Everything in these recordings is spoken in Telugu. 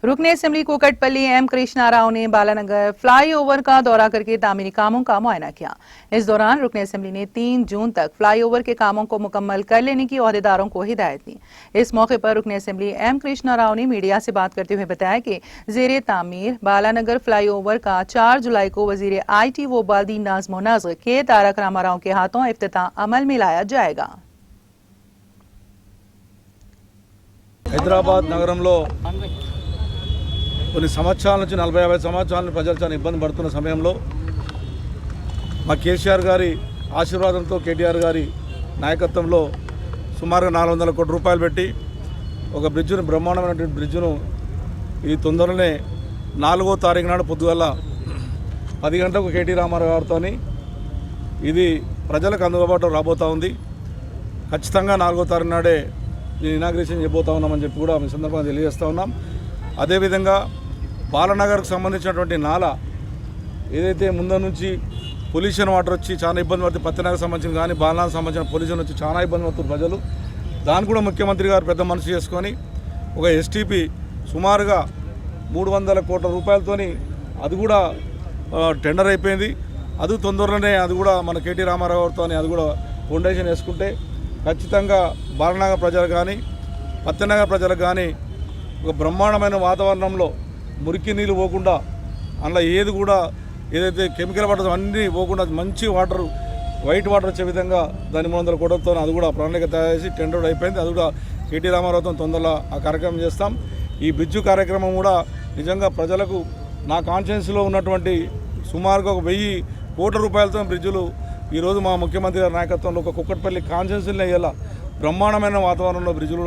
रुकने असेंबली कोकटपल्ली एम कृष्णा राव ने बालानगर फ्लाईओवर का दौरा करके तामीरी कामों का मुआयना किया। इस दौरान रुकने असेंबली ने 3 जून तक फ्लाईओवर के कामों को मुकम्मल कर लेने की ओहदेदारों को हिदायत दी। इस मौके पर रुकने असेंबली एम कृष्णा राव ने मीडिया से बात करते हुए बताया कि जेर तामीर बालानगर फ्लाईओवर का 4 जुलाई को वजीर IT व बाल्दी नाज़्म नज़्र के तारक रामाराव के हाथों इफ्तिताह अमल में लाया जाएगा। హైదరాబాద్ నగరంలో కొన్ని సంవత్సరాల నుంచి 40-50 సంవత్సరాల నుంచి ప్రజలు చాలా ఇబ్బంది పడుతున్న సమయంలో మా కేసీఆర్ గారి ఆశీర్వాదంతో కేటీఆర్ గారి నాయకత్వంలో సుమారుగా 400 కోట్ల రూపాయలు పెట్టి ఒక బ్రిడ్జ్ను బ్రహ్మాండమైనటువంటి బ్రిడ్జ్ను ఇది తొందరలోనే 4వ తారీఖు నాడు పొద్దుగల 10 గంటలకు కేటీ రామారావు గారితో ఇది ప్రజలకు అందుబాటులో రాబోతూ ఉంది। ఖచ్చితంగా 4వ తారీఖు నాడే దీన్ని ఇనాగ్రేషన్ చేయబోతా ఉన్నామని చెప్పి కూడా మీ సందర్భంగా తెలియజేస్తూ ఉన్నాం। అదేవిధంగా బాలనగర్కు సంబంధించినటువంటి నాల ఏదైతే ముందు నుంచి పొల్యూషన్ వాటర్ వచ్చి చాలా ఇబ్బంది పడుతుంది, పత్తనగర్ సంబంధించిన కానీ బాలనగర్ సంబంధించిన పొల్యూషన్ వచ్చి చాలా ఇబ్బంది పడుతున్నారు ప్రజలు। దాన్ని కూడా ముఖ్యమంత్రి గారు పెద్ద మనసు చేసుకొని ఒక STP సుమారుగా 300 కోట్ల రూపాయలతోని అది కూడా టెండర్ అయిపోయింది। అది తొందరలోనే అది కూడా మన కేటీ రామారావు గారితో అది కూడా ఫౌండేషన్ వేసుకుంటే ఖచ్చితంగా బాలనగర్ ప్రజలకు కానీ పత్తనగర్ ప్రజలకు కానీ ఒక బ్రహ్మాండమైన వాతావరణంలో మురికి నీళ్ళు పోకుండా అందులో ఏది కూడా ఏదైతే కెమికల్ వాటర్ అన్నీ పోకుండా మంచి వాటర్ వైట్ వాటర్ వచ్చే విధంగా దాని 300 కోట్లతో అది కూడా ప్రణాళిక తయారు చేసి టెండర్ అయిపోయింది। అది కూడా కేటీ రామారావుతో తొందరలో ఆ కార్యక్రమం చేస్తాం। ఈ బ్రిడ్జు కార్యక్రమం కూడా నిజంగా ప్రజలకు నా కాన్షియన్స్లో ఉన్నటువంటి సుమారుగా 1000 కోట్ల రూపాయలతో బ్రిడ్జులు ఈరోజు మా ముఖ్యమంత్రి గారి నాయకత్వంలో ఒక కుక్కట్పల్లి కాన్షియన్స్లో అయ్యేలా బ్రహ్మాండమైన వాతావరణంలో బ్రిడ్జులు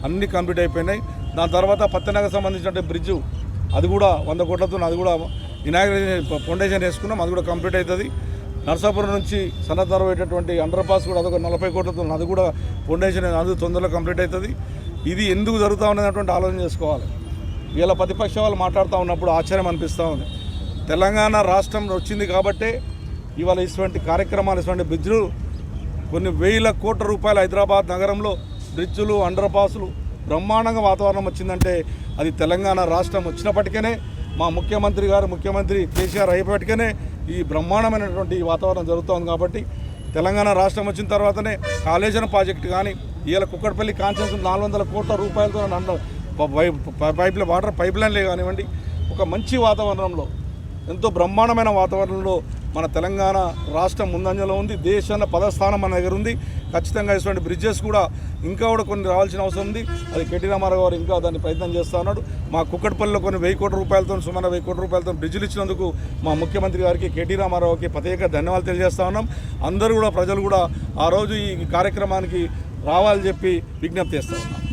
అన్నీ కంప్లీట్ అయిపోయినాయి। దాని తర్వాత పత్తనగర్ సంబంధించిన బ్రిడ్జు అది కూడా 100 కోట్లతో అది కూడా ఇనాగ్రేషన్ ఫౌండేషన్ వేసుకున్నాం, అది కూడా కంప్లీట్ అవుతుంది। నర్సాపురం నుంచి సనత్ పోయేటటువంటి అండర్ పాస్ కూడా అదొక 40 కోట్లతో అది కూడా ఫౌండేషన్ అది తొందరలో కంప్లీట్ అవుతుంది। ఇది ఎందుకు జరుగుతూ ఉన్నటువంటి ఆలోచన చేసుకోవాలి। ఇలా ప్రతిపక్ష వాళ్ళు మాట్లాడుతూ ఉన్నప్పుడు ఆశ్చర్యం అనిపిస్తూ ఉంది। తెలంగాణ రాష్ట్రం వచ్చింది కాబట్టే ఇవాళ ఇటువంటి కార్యక్రమాలు ఇటువంటి బ్రిడ్జ్లు కొన్ని వేల కోట్ల రూపాయలు హైదరాబాద్ నగరంలో బ్రిడ్జులు అండర్ పాసులు బ్రహ్మాండంగా వాతావరణం వచ్చిందంటే అది తెలంగాణ రాష్ట్రం వచ్చినప్పటికనే మా ముఖ్యమంత్రి కేసీఆర్ అయినప్పటికనే ఈ బ్రహ్మాండమైనటువంటి వాతావరణం జరుగుతోంది। కాబట్టి తెలంగాణ రాష్ట్రం వచ్చిన తర్వాతనే కాళేశ్వరం ప్రాజెక్టు కానీ ఇవాళ కుక్కట్పల్లి కాన్షన్స్ 400 కోట్ల రూపాయలతో వాటర్ పైప్ లైన్లే కానివ్వండి ఒక మంచి వాతావరణంలో ఎంతో బ్రహ్మాండమైన వాతావరణంలో మన తెలంగాణ రాష్ట్రం ముందంజలో ఉంది। దేశంలో 10వ స్థానం మన దగ్గర ఉంది। ఖచ్చితంగా ఇటువంటి బ్రిడ్జెస్ కూడా ఇంకా కూడా కొన్ని రావాల్సిన అవసరం ఉంది। అది కేటీ రామారావు గారు ఇంకా దాన్ని ప్రయత్నం చేస్తూ ఉన్నాడు। మా కుక్కట్పల్లిలో కొన్ని 1000 కోట్ల రూపాయలతో సుమారు 1000 కోట్ల రూపాయలతో బ్రిడ్జులు ఇచ్చినందుకు మా ముఖ్యమంత్రి గారికి కేటీ రామారావుకి ప్రత్యేక ధన్యవాదాలు తెలియజేస్తూ ఉన్నాం। అందరూ కూడా ప్రజలు కూడా ఆ రోజు ఈ కార్యక్రమానికి రావాలని చెప్పి విజ్ఞప్తి చేస్తూ ఉన్నాం।